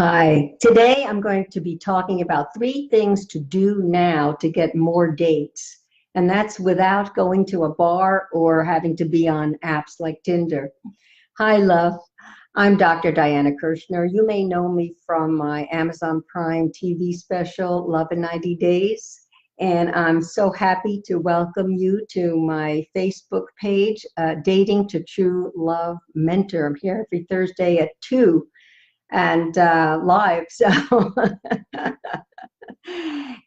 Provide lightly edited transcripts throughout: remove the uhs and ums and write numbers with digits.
Hi, today I'm going to be talking about 3 things to do now to get more dates. And that's without going to a bar or having to be on apps like Tinder. Hi, love. I'm Dr. Diana Kirshner. You may know me from my Amazon Prime TV special, Love in 90 Days. And I'm so happy to welcome you to my Facebook page, Dating to True Love Mentor. I'm here every Thursday at 2 and live. So,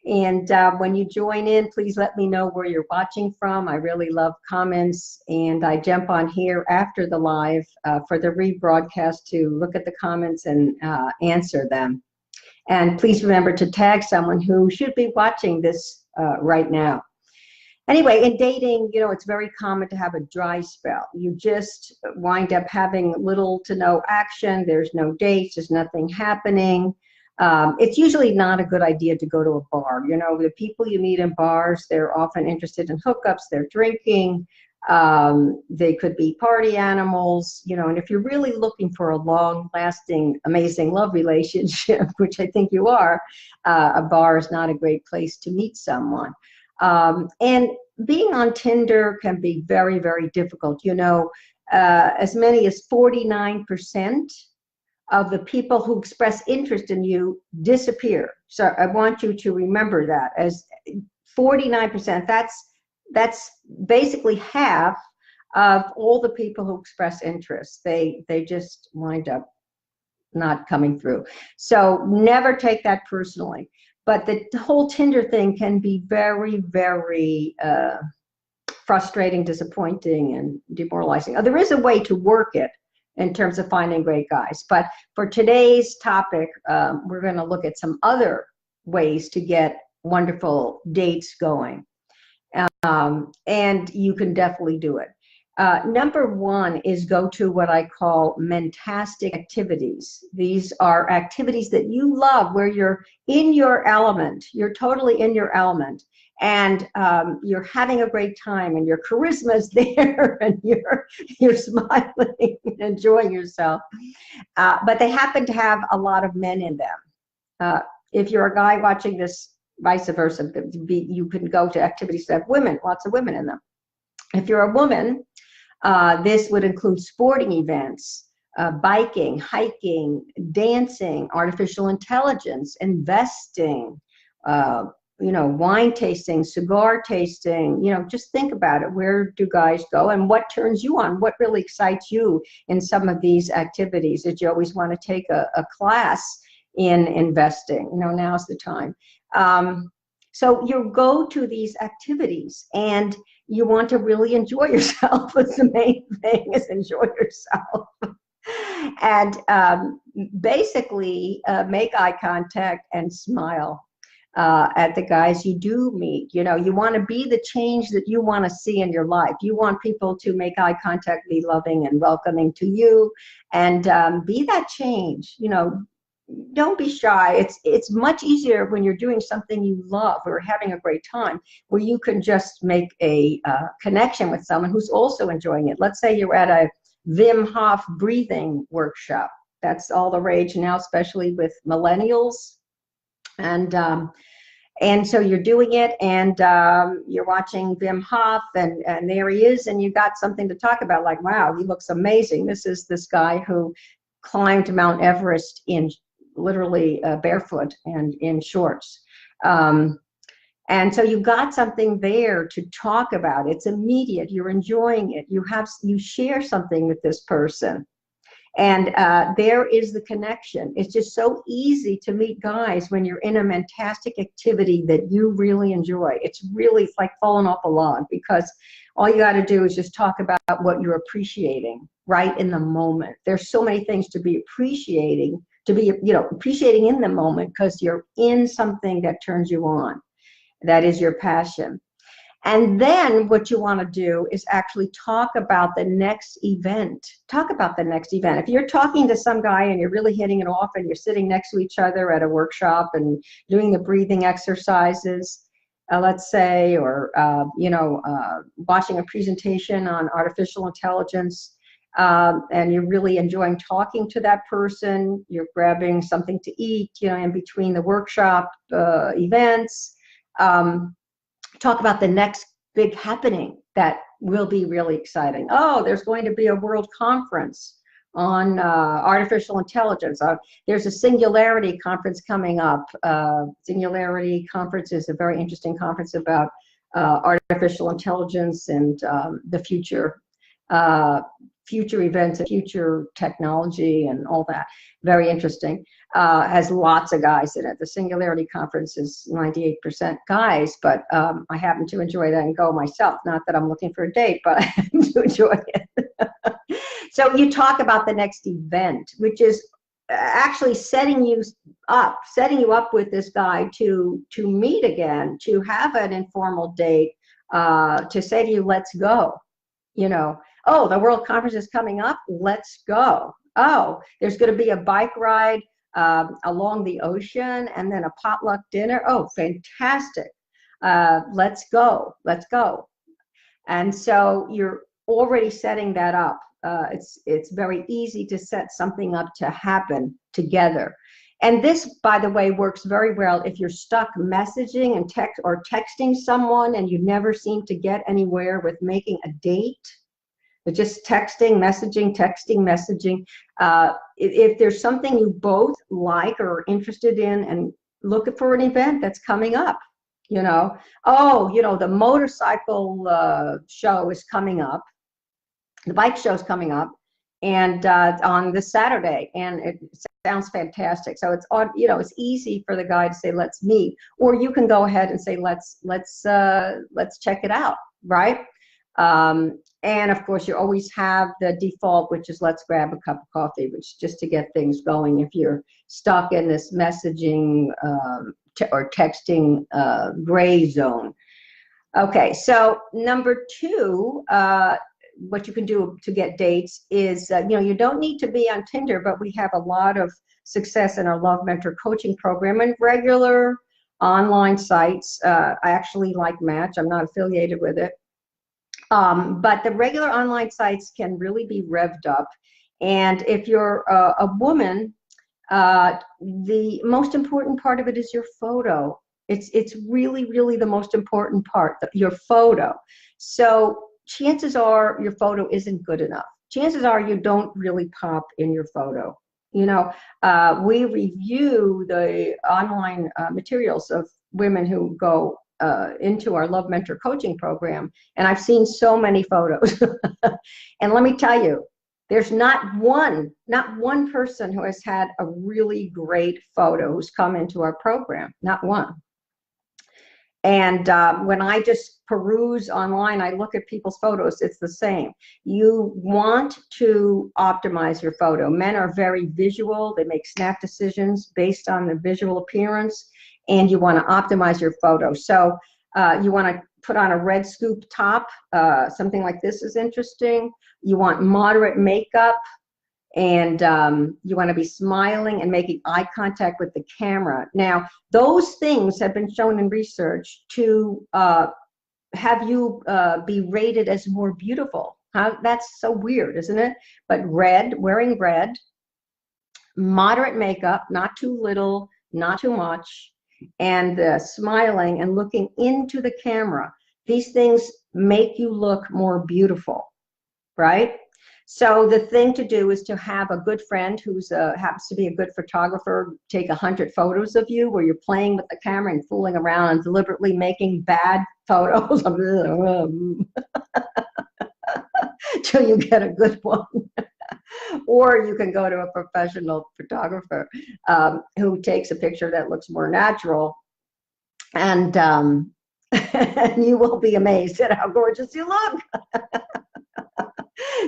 and when you join in, please let me know where you're watching from. I really love comments, and I jump on here after the live for the rebroadcast to look at the comments and answer them. And please remember to tag someone who should be watching this right now. Anyway, in dating, it's very common to have a dry spell. You just wind up having little to no action. There's no dates. There's nothing happening. It's usually not a good idea to go to a bar. The people you meet in bars, they're often interested in hookups. They're drinking. They could be party animals, and if you're really looking for a long-lasting, amazing love relationship, which I think you are, a bar is not a great place to meet someone. And being on Tinder can be very, very difficult. As many as 49% of the people who express interest in you disappear. So I want you to remember that as 49%, that's basically half of all the people who express interest. They just wind up not coming through. So never take that personally. But the whole Tinder thing can be very, very frustrating, disappointing, and demoralizing. There is a way to work it in terms of finding great guys. But for today's topic, we're going to look at some other ways to get wonderful dates going. And you can definitely do it. Number one is go to what I call Mentastic Activities. These are activities that you love where you're in your element. You're totally in your element. And you're having a great time, and your charisma is there, and you're smiling and enjoying yourself. But they happen to have a lot of men in them. If you're a guy watching this, vice versa, you can go to activities that have women, lots of women in them. If you're a woman, this would include sporting events, biking, hiking, dancing, artificial intelligence, investing, wine tasting, cigar tasting. Just think about it. Where do guys go, and what turns you on? What really excites you in some of these activities? Did you always want to take a class in investing? Now's the time. So you go to these activities, and you want to really enjoy yourself. That's the main thing, is enjoy yourself. And basically make eye contact and smile at the guys you do meet. You want to be the change that you want to see in your life. You want people to make eye contact, be loving and welcoming to you, and be that change. Don't be shy. It's much easier when you're doing something you love or having a great time, where you can just make a connection with someone who's also enjoying it. Let's say you're at a Wim Hof breathing workshop. That's all the rage now, especially with millennials. And so you're doing it, and you're watching Wim Hof, and there he is, and you got something to talk about, like, wow, he looks amazing. This is this guy who climbed Mount Everest in literally barefoot and in shorts. And so you got something there to talk about. It's immediate. You're enjoying it. You share something with this person. And there is the connection. It's just so easy to meet guys when you're in a Mentastic activity that you really enjoy. It's like falling off a log, because all you got to do is just talk about what you're appreciating right in the moment. There's so many things to be appreciating, appreciating in the moment, because you're in something that turns you on. That is your passion. And then what you want to do is actually talk about the next event. Talk about the next event. If you're talking to some guy and you're really hitting it off, and you're sitting next to each other at a workshop and doing the breathing exercises, let's say, or watching a presentation on artificial intelligence, and you're really enjoying talking to that person. You're grabbing something to eat, you know, in between the workshop events. Talk about the next big happening that will be really exciting. Oh, there's going to be a world conference on artificial intelligence. There's a Singularity conference coming up. Singularity conference is a very interesting conference about artificial intelligence and the future events and future technology and all that. Very interesting. Has lots of guys in it. The Singularity Conference is 98% guys, but I happen to enjoy that and go myself. Not that I'm looking for a date, but I happen to enjoy it. So you talk about the next event, which is actually setting you up with this guy to meet again, to have an informal date, to say to you, let's go, you know. Oh, the World Conference is coming up. Let's go. Oh, there's going to be a bike ride along the ocean and then a potluck dinner. Oh, fantastic. Let's go. Let's go. And so you're already setting that up. It's very easy to set something up to happen together. And this, by the way, works very well if you're stuck messaging and texting someone and you never seem to get anywhere with making a date. But just texting, messaging. If there's something you both like or are interested in, and look for an event that's coming up, you know. Oh, you know, the motorcycle show is coming up. The bike show is coming up, and on this Saturday, and it sounds fantastic. So it's on, you know, it's easy for the guy to say, let's meet, or you can go ahead and say, let's check it out, right? And of course, you always have the default, which is let's grab a cup of coffee, which just to get things going if you're stuck in this messaging or texting gray zone. Okay, so number two, what you can do to get dates is, you know, you don't need to be on Tinder, but we have a lot of success in our Love Mentor coaching program and regular online sites. I actually like Match. I'm not affiliated with it. But the regular online sites can really be revved up. And if you're a woman, the most important part of it is your photo. It's really, really the most important part, your photo. So chances are your photo isn't good enough. Chances are you don't really pop in your photo. You know, we review the online materials of women who go into our Love Mentor coaching program, and I've seen so many photos. And let me tell you, there's not one person who has had a really great photo who's come into our program, not one. And when I just peruse online, I look at people's photos, it's the same. You want to optimize your photo. Men are very visual. They make snap decisions based on the visual appearance, and you want to optimize your photo. So you want to put on a red scoop top. Something like this is interesting. You want moderate makeup, and you want to be smiling and making eye contact with the camera. Now, those things have been shown in research to have you be rated as more beautiful. That's so weird, isn't it? But red, wearing red, moderate makeup, not too little, not too much, and smiling and looking into the camera. These things make you look more beautiful, right? So the thing to do is to have a good friend who's happens to be a good photographer take 100 photos of you where you're playing with the camera and fooling around and deliberately making bad photos till you get a good one. Or you can go to a professional photographer who takes a picture that looks more natural, and you will be amazed at how gorgeous you look.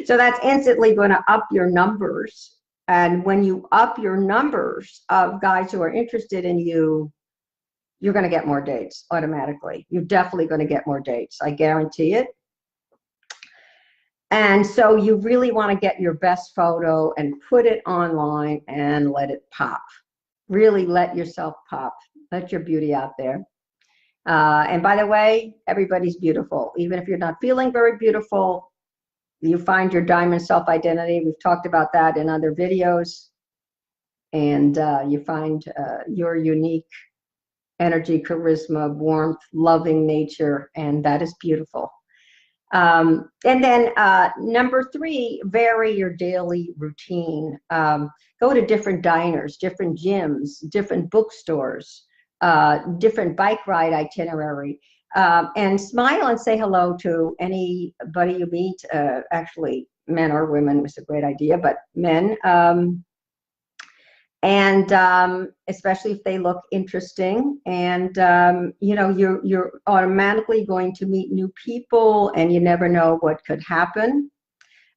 So that's instantly going to up your numbers. And when you up your numbers of guys who are interested in you, you're going to get more dates automatically. You're definitely going to get more dates. I guarantee it. And so you really want to get your best photo and put it online and let it pop. Really let yourself pop. Let your beauty out there. And by the way, everybody's beautiful. Even if you're not feeling very beautiful, You find your diamond self-identity. We've talked about that in other videos. And you find your unique energy, charisma, warmth, loving nature, and that is beautiful. And then number 3, vary your daily routine. Go to different diners, different gyms, different bookstores, different bike ride itinerary, and smile and say hello to anybody you meet. Actually, men or women is a great idea, but men. And especially if they look interesting, and you know, you're automatically going to meet new people, and you never know what could happen.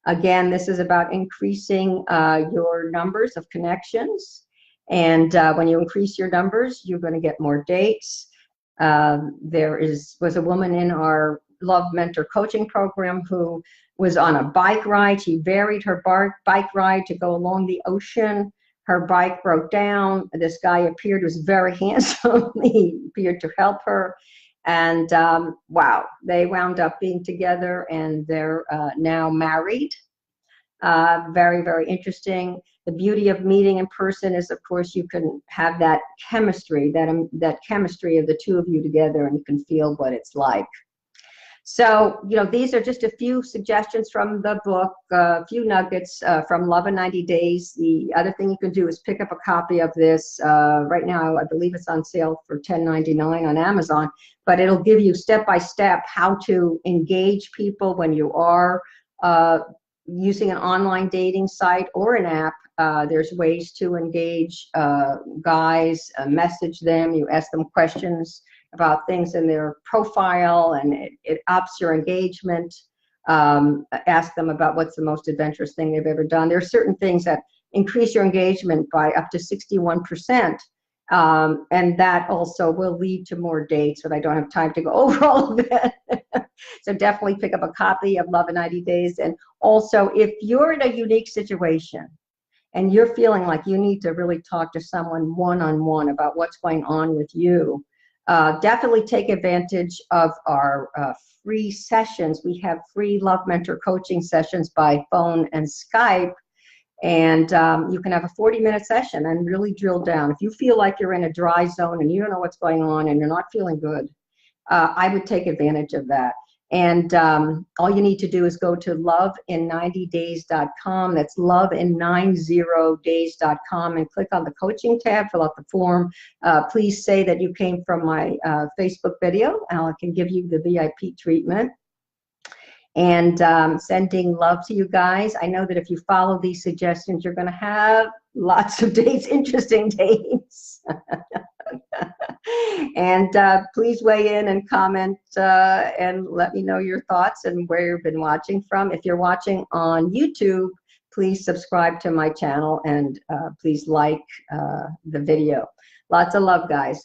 Again, this is about increasing your numbers of connections, and when you increase your numbers, you're going to get more dates. There was a woman in our Love Mentor coaching program who was on a bike ride. She varied her bike ride to go along the ocean. Her bike broke down. This guy appeared, was very handsome. He appeared to help her. And wow, they wound up being together, and they're now married. Very, very interesting. The beauty of meeting in person is, of course, you can have that chemistry, that chemistry of the two of you together, and you can feel what it's like. So, you know, these are just a few suggestions from the book, a few nuggets from Love in 90 Days. The other thing you can do is pick up a copy of this. Right now, I believe it's on sale for $10.99 on Amazon, but it'll give you step-by-step how to engage people when you are using an online dating site or an app. There's ways to engage guys, message them, you ask them questions about things in their profile, and it ups your engagement. Ask them about what's the most adventurous thing they've ever done. There are certain things that increase your engagement by up to 61%, and that also will lead to more dates, but I don't have time to go over all of it. So definitely pick up a copy of Love in 90 Days. And also, if you're in a unique situation and you're feeling like you need to really talk to someone one-on-one about what's going on with you, definitely take advantage of our free sessions. We have free Love Mentor coaching sessions by phone and Skype, and you can have a 40-minute session and really drill down. If you feel like you're in a dry zone and you don't know what's going on and you're not feeling good, I would take advantage of that. And all you need to do is go to lovein90days.com. That's lovein90days.com, and click on the coaching tab, fill out the form. Please say that you came from my Facebook video, and I can give you the VIP treatment. And sending love to you guys. I know that if you follow these suggestions, you're going to have lots of dates, interesting dates. And please weigh in and comment and let me know your thoughts and where you've been watching from. If you're watching on YouTube, please subscribe to my channel, and please like the video. Lots of love, guys.